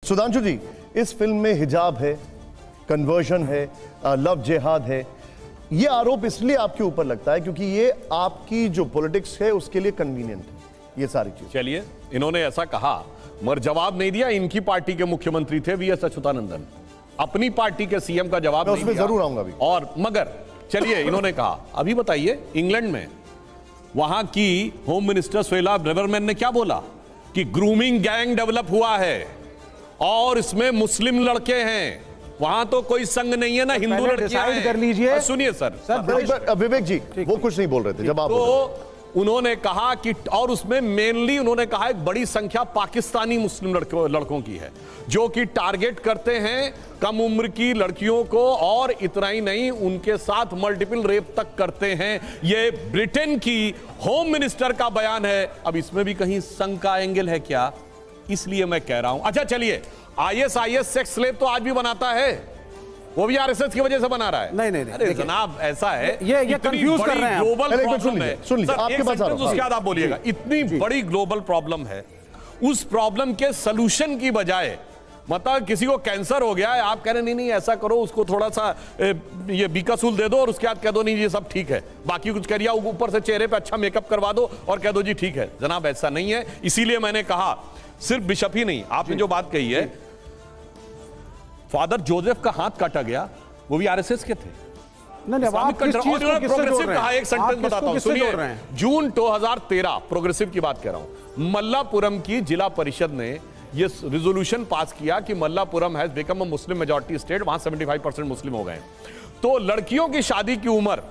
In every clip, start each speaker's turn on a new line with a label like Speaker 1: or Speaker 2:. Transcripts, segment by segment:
Speaker 1: सुधांशु जी, इस फिल्म में हिजाब है, कन्वर्जन है, लव जिहाद है, ये आरोप इसलिए आपके ऊपर लगता है क्योंकि ये आपकी जो पॉलिटिक्स है उसके लिए कन्वीनियंट है ये सारी चीज।
Speaker 2: चलिए, इन्होंने ऐसा कहा मगर जवाब नहीं दिया। इनकी पार्टी के मुख्यमंत्री थे वीएस अच्युतानंदन, अपनी पार्टी के सीएम का जवाब नहीं दिया।
Speaker 1: जरूर आऊंगा अभी।
Speaker 2: और मगर चलिए, इन्होंने कहा, अभी बताइए इंग्लैंड में वहां की होम मिनिस्टर सुएला ब्रेवरमैन ने क्या बोला कि ग्रूमिंग गैंग डेवलप हुआ है और इसमें मुस्लिम लड़के हैं। वहां तो कोई संग नहीं है ना हिंदू लड़कियां हैं।
Speaker 3: कर लीजिए।
Speaker 2: सुनिए सर,
Speaker 1: विवेक जी वो कुछ नहीं बोल रहे थे जब आप
Speaker 2: तो उन्होंने कहा कि, और उसमें मेनली उन्होंने कहा एक बड़ी संख्या पाकिस्तानी मुस्लिम लड़कों की है जो कि टारगेट करते हैं कम उम्र की लड़कियों को, और इतना ही नहीं उनके साथ मल्टीपल रेप तक करते हैं। ये ब्रिटेन की होम मिनिस्टर का बयान है। अब इसमें भी कहीं संघ का एंगल है क्या? इसलिए मैं कह रहा हूं। अच्छा चलिए, आईएसआईएस सेक्स स्लेव तो आज भी बनाता है, वो भी आरएसएस की वजह से बना रहा है।
Speaker 3: नहीं,
Speaker 2: अरे जनाब ऐसा है,
Speaker 3: ये कंफ्यूज कर रहे हैं।
Speaker 2: ग्लोबल प्रॉब्लम है।
Speaker 1: सुन लीजिए, आपके पास
Speaker 2: उसके बाद आप बोलिएगा, इतनी बड़ी ग्लोबल प्रॉब्लम है, उस प्रॉब्लम के सलूशन की बजाय, मतलब किसी को कैंसर हो गया है, आप कह रहे नहीं नहीं ऐसा करो, उसको थोड़ा सा ये बीकासूल दे दो और उसके बाद कह दो नहीं ये सब ठीक है, बाकी कुछ करिए, ऊपर से चेहरे पे अच्छा मेकअप करवा दो और कह दो जी ठीक है। जनाब ऐसा नहीं है। इसीलिए मैंने कहा सिर्फ बिशप ही नहीं, आपने जो बात कही है, फादर जोसेफ का हाथ काटा गया, वो भी आरएसएस के थे। प्रोग्रेसिव कहा, एक सेंटेंस बताता हूं, सुनिए। जून 2013 प्रोग्रेसिव की बात कर रहा हूं, मल्लापुरम की जिला परिषद ने ये रिजोल्यूशन पास किया कि Malappuram has become a Muslim majority state, वहां 75% मुस्लिम हो गए। तो लड़कियों की शादी की उम्र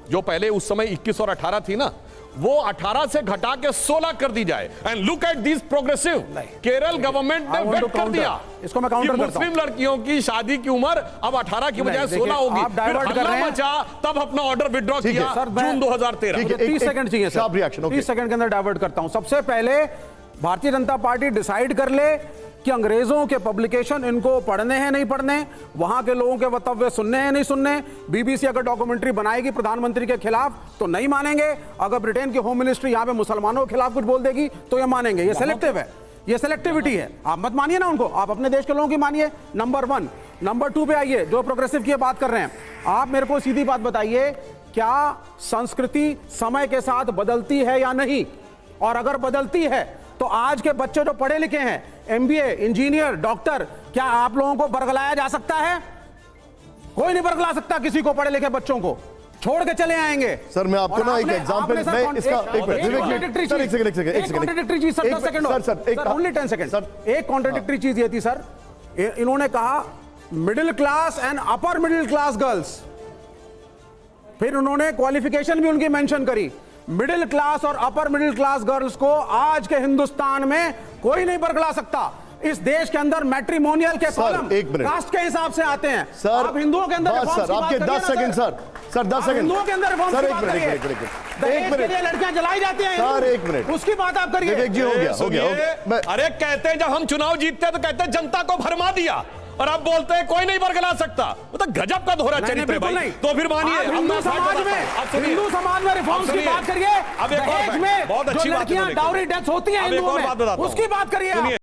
Speaker 2: जो पहले उस समय 21 और 18 थी ना, वो 18 से घटा के 16 कर दी जाए। And look at this progressive, Kerala government ने वेट कर दिया।
Speaker 3: इसको मैं काउंटर करता हूं।
Speaker 2: मुस्लिम लड़कियों की शादी की उम्र अब 18 की बजाय 16 होगी। फिर हल्ला मचा, तब अपना ऑर्डर विड्रॉ किया जून 2013।
Speaker 3: 30 सेकंड चाहिए सर, 30 सेकंड के अंदर डाइवर्ट करता हूं। सबसे पहले भारतीय जनता पार्टी डिसाइड कर ले कि अंग्रेजों के पब्लिकेशन इनको पढ़ने हैं नहीं पढ़ने, वहां के लोगों के वक्तव्य सुनने हैं नहीं सुनने। बीबीसी अगर डॉक्यूमेंट्री बनाएगी प्रधानमंत्री के खिलाफ तो नहीं मानेंगे, अगर ब्रिटेन की होम मिनिस्ट्री यहां पे मुसलमानों के खिलाफ कुछ बोल देगी तो ये मानेंगे। ये सिलेक्टिव है, ये सिलेक्टिविटी है। आप मत मानिए ना उनको, आप अपने देश के लोगों की मानिए। नंबर 1। नंबर 2 पे आइए, जो प्रोग्रेसिव की बात कर रहे हैं, आप मेरे को सीधी बात बताइए, क्या संस्कृति समय के साथ बदलती है या नहीं? और अगर बदलती है तो आज के बच्चे जो पढ़े लिखे हैं, एमबीए, इंजीनियर, डॉक्टर, क्या आप लोगों को बरगलाया जा सकता है? कोई नहीं बरगला सकता किसी को, पढ़े लिखे बच्चों को छोड़ के चले आएंगे।
Speaker 1: सर मैं आपको ना एक एग्जांपल, मैं इसका एक
Speaker 3: कॉन्ट्रडिक्टरी चीज सर, 10 सेकंड, ओनली 10 सेकंड। एक कॉन्ट्रडिक्टरी चीज ये थी सर, इन्होंने कहा middle class and upper middle class girls, फिर उन्होंने क्वालिफिकेशन भी उनकी मेंशन करी। मिडिल क्लास और अपर मिडिल क्लास गर्ल्स को आज के हिंदुस्तान में कोई नहीं बरगला सकता। इस देश के अंदर मैट्रिमोनियल के कॉलम कास्ट के हिसाब से आते हैं।
Speaker 1: सर
Speaker 3: आप हिंदुओं के अंदर
Speaker 1: सर आपके 10 सेकंड सर 10 सेकंड
Speaker 3: हिंदुओं के अंदर
Speaker 1: सर, एक मिनट
Speaker 3: लड़कियां जलाई जाती हैं
Speaker 1: सर, 1 मिनट
Speaker 3: उसकी बात आप करिए।
Speaker 1: विवेक जी हो गया।
Speaker 2: अरे कहते हैं जब हम चुनाव जीतते हैं तो कहते हैं जनता को भरमा दिया, और अब बोलते हैं कोई नहीं बरगला सकता। वो तो गजब का दोहरा चरित्र है भाई। तो फिर मानिए,
Speaker 3: हिंदू समाज में रिफॉर्म्स की बात करिए।
Speaker 2: अब एक और
Speaker 3: बहुत अच्छी लड़कियां डाउरी डेथ होती हैं हिंदुओं में, उसकी बात करिए।